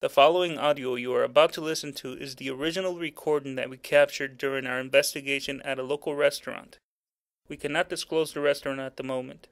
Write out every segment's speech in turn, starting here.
The following audio you are about to listen to is the original recording that we captured during our investigation at a local restaurant. We cannot disclose the restaurant at the moment.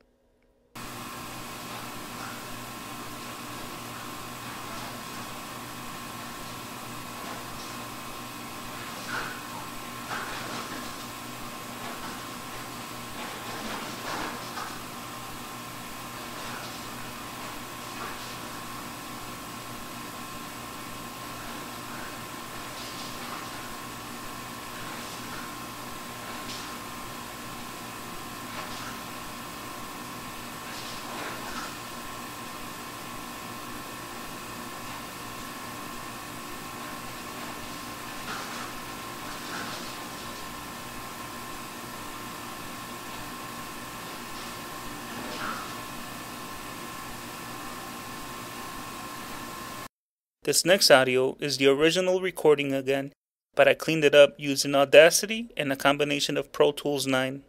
This next audio is the original recording again, but I cleaned it up using Audacity and a combination of Pro Tools 9.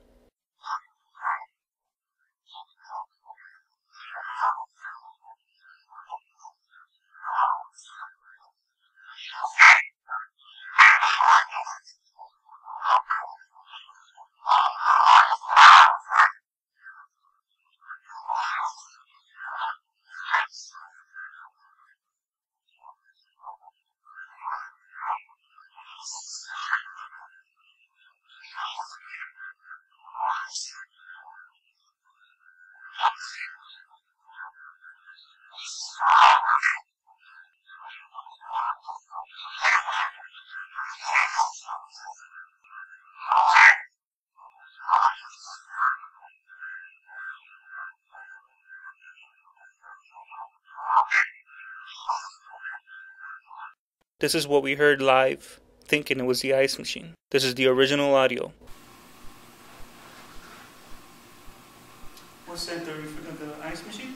This is what we heard live, thinking it was the ice machine. This is the original audio. What's that, the ice machine?